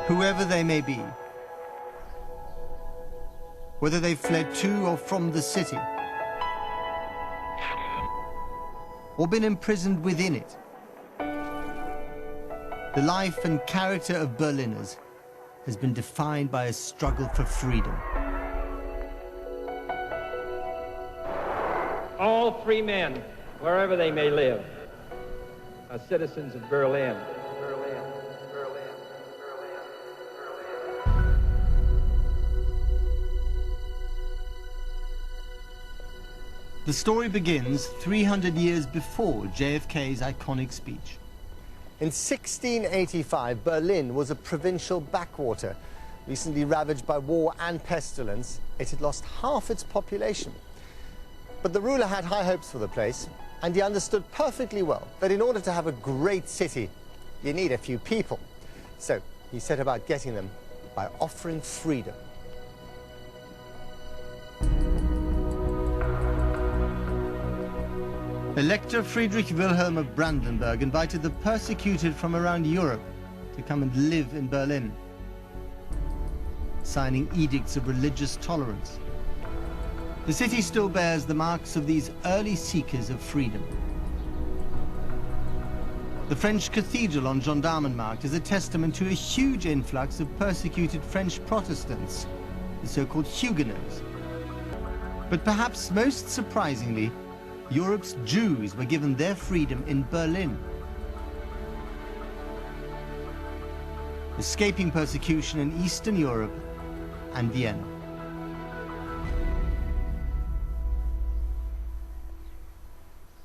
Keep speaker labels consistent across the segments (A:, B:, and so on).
A: whoever they may be, whether they fled to or from the city, or been imprisoned within it. The life and character of Berliners has been defined by a struggle for freedom.
B: All free men, wherever they may live, are citizens of Berlin.
A: The story begins 300 years before JFK's iconic speech.
C: In 1685, Berlin was a provincial backwater. Recently ravaged by war and pestilence, it had lost half its population. But the ruler had high hopes for the place, and he understood perfectly well that in order to have a great city, you need a few people. So he set about getting them by offering freedom.
A: Elector Friedrich Wilhelm of Brandenburg invited the persecuted from around Europe to come and live in Berlin, signing edicts of religious tolerance. The city still bears the marks of these early seekers of freedom. The French cathedral on Gendarmenmarkt is a testament to a huge influx of persecuted French Protestants, the so-called Huguenots. But perhaps most surprisingly, Europe's Jews were given their freedom in Berlin. Escaping persecution in Eastern Europe and Vienna.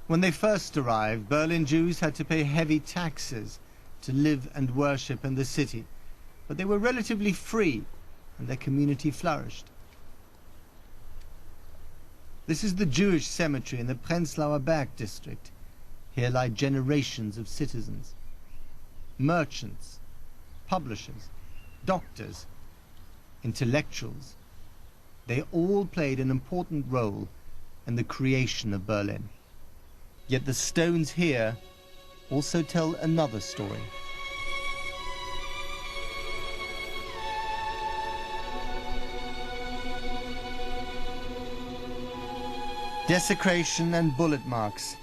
A: When they first arrived, Berlin Jews had to pay heavy taxes to live and worship in the city, but they were relatively free and their community flourished. This is the Jewish cemetery in the Prenzlauer Berg district. Here lie generations of citizens, merchants, publishers, doctors, intellectuals. They all played an important role in the creation of Berlin. Yet the stones here also tell another story. Desecration and bullet marks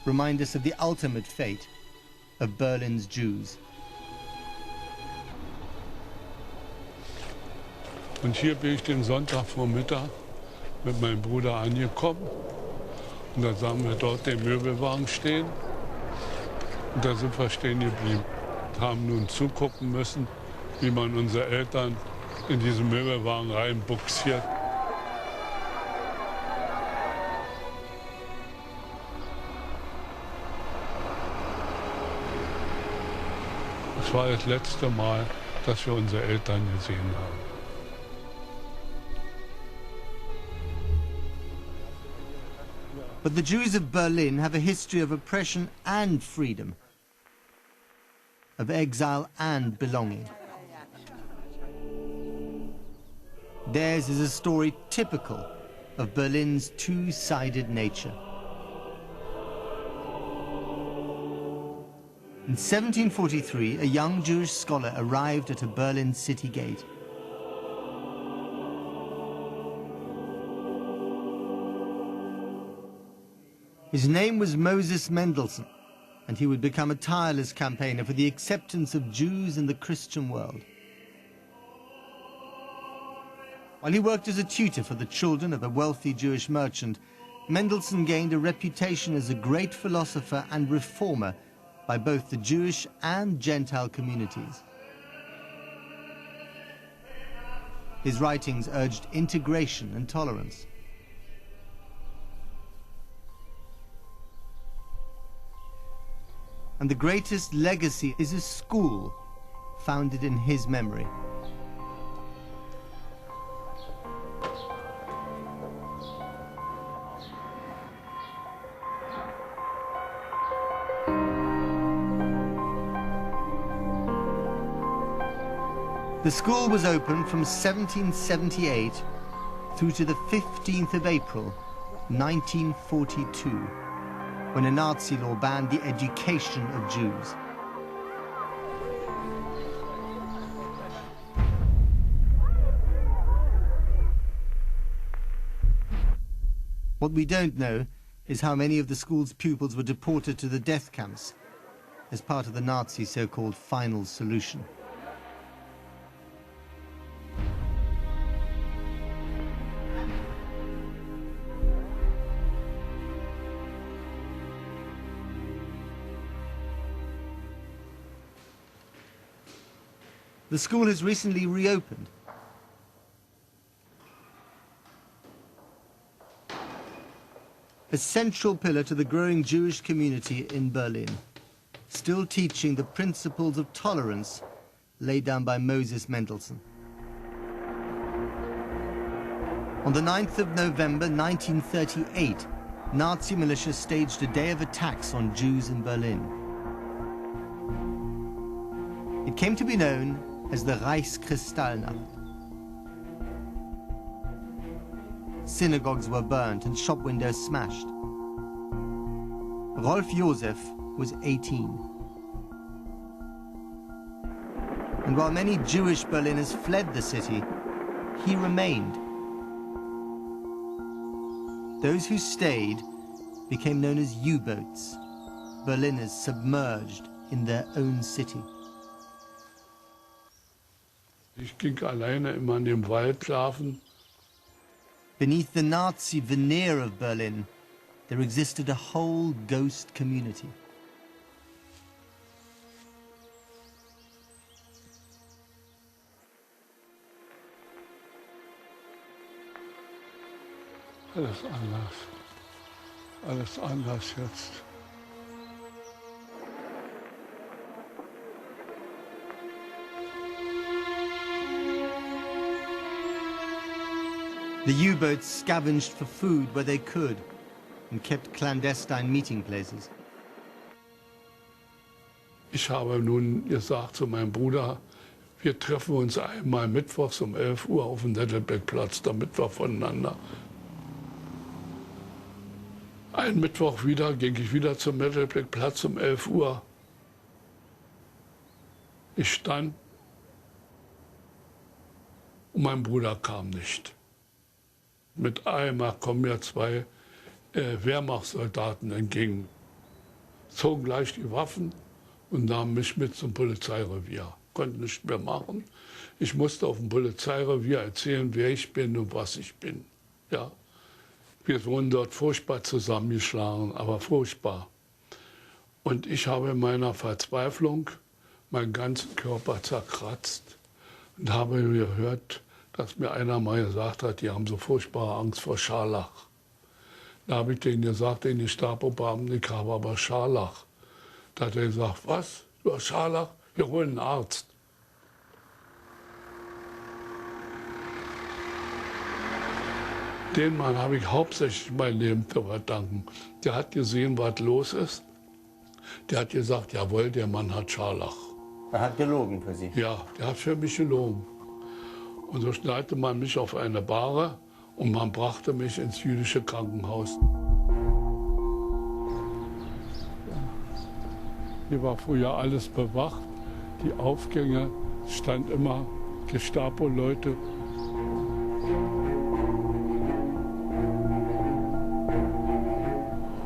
A: remind us of the ultimate fate of Berlin's Jews.
D: Und hier bin ich den Sonntagvormittag mit meinem Bruder angekommen. Und da sahen wir dort den Möbelwagen stehen. Und da sind wir stehen geblieben. Haben nun zugucken müssen, wie man unsere Eltern in diesen Möbelwagen reinbuxiert. Das war das letzte Mal, dass wir unsere Eltern gesehen haben.
A: But the Jews of Berlin have a history of oppression and freedom, of exile and belonging. Theirs is a story typical of Berlin's two-sided nature. In 1743, a young Jewish scholar arrived at a Berlin city gate. His name was Moses Mendelssohn, and he would become a tireless campaigner for the acceptance of Jews in the Christian world. While he worked as a tutor for the children of a wealthy Jewish merchant, Mendelssohn gained a reputation as a great philosopher and reformer by both the Jewish and Gentile communities. His writings urged integration and tolerance. And the greatest legacy is a school founded in his memory. The school was open from 1778 through to the 15th of April, 1942, when a Nazi law banned the education of Jews. What we don't know is how many of the school's pupils were deported to the death camps as part of the Nazi so-called final solution. The school has recently reopened. A central pillar to the growing Jewish community in Berlin, still teaching the principles of tolerance laid down by Moses Mendelssohn. On the 9th of November 1938, Nazi militia staged a day of attacks on Jews in Berlin. It came to be known as the Reichskristallnacht. Synagogues were burnt and shop windows smashed. Rolf Josef was 18. And while many Jewish Berliners fled the city, he remained. Those who stayed became known as U-boats, Berliners submerged in their own city.
D: Ich ging alleine immer in dem Wald schlafen.
A: Beneath the Nazi veneer of Berlin, there existed a whole ghost community.
D: Alles anders. Alles anders jetzt.
A: The U-boats scavenged for food where they could and kept clandestine meeting places.
D: Ich habe nun gesagt zu meinem Bruder, wir treffen uns einmal mittwochs um 11 Uhr auf dem Nettelbeckplatz, damit wir voneinander. Einen Mittwoch wieder ging ich wieder zum Nettelbeckplatz um 11 Uhr. Ich stand und mein Bruder kam nicht. Mit einmal kommen mir zwei Wehrmachtssoldaten entgegen, zogen gleich die Waffen und nahmen mich mit zum Polizeirevier. Konnte nichts mehr machen. Ich musste auf dem Polizeirevier erzählen, wer ich bin und was ich bin. Ja. Wir wurden dort furchtbar zusammengeschlagen, aber furchtbar. Und ich habe in meiner Verzweiflung meinen ganzen Körper zerkratzt und habe gehört, dass mir einer mal gesagt hat, die haben so furchtbare Angst vor Scharlach. Da habe ich denen gesagt, den Gestapo-Beamten, ich habe aber Scharlach. Da hat er gesagt, was, du hast Scharlach? Wir holen einen Arzt. Den Mann habe ich hauptsächlich mein Leben zu verdanken. Der hat gesehen, was los ist. Der hat gesagt, jawohl, der Mann hat Scharlach.
C: Er hat gelogen für Sie?
D: Ja, der hat für mich gelogen. Und so schnallte man mich auf eine Bahre und man brachte mich ins jüdische Krankenhaus. Hier war früher alles bewacht. Die Aufgänge stand immer Gestapo-Leute.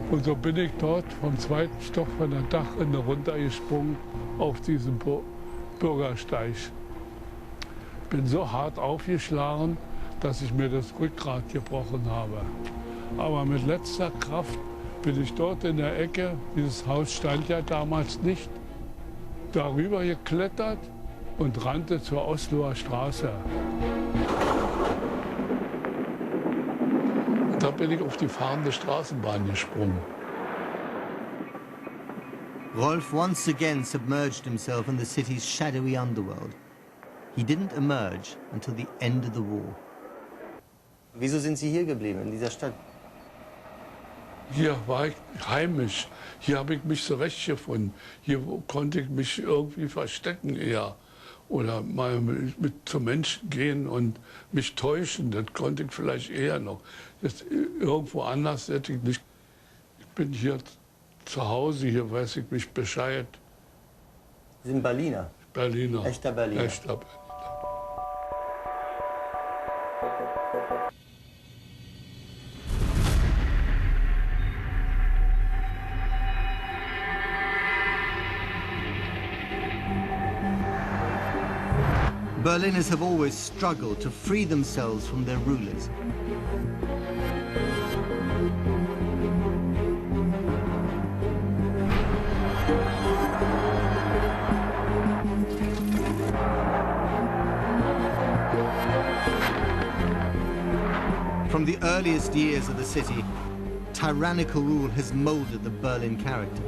D: Und so bin ich dort vom zweiten Stock von der Dachrinne runtergesprungen auf diesen Bürgersteig. Bin so hart aufgeschlagen, dass ich mir das Rückgrat gebrochen habe. Aber mit letzter Kraft bin ich dort in der Ecke, dieses Haus stand ja damals nicht, darüber geklettert und rannte zur Osloer Straße. Und da bin ich auf die fahrende Straßenbahn gesprungen.
A: Rolf once again submerged himself in the city's shadowy underworld. He didn't emerge until the end of the war.
C: Wieso sind Sie hier geblieben, in dieser Stadt?
D: Hier war ich heimisch. Hier habe ich mich zurechtgefunden. Hier konnte ich mich irgendwie verstecken eher. Oder mal zu Menschen gehen und mich täuschen. Das konnte ich vielleicht eher noch. Das, irgendwo anders hätte ich nicht. Ich bin hier zu Hause, hier weiß ich mich Bescheid.
C: Sie sind Berliner?
D: Berliner.
C: Echter Berliner.
D: Echter Berliner.
A: Berliners have always struggled to free themselves from their rulers. From the earliest years of the city, tyrannical rule has molded the Berlin character.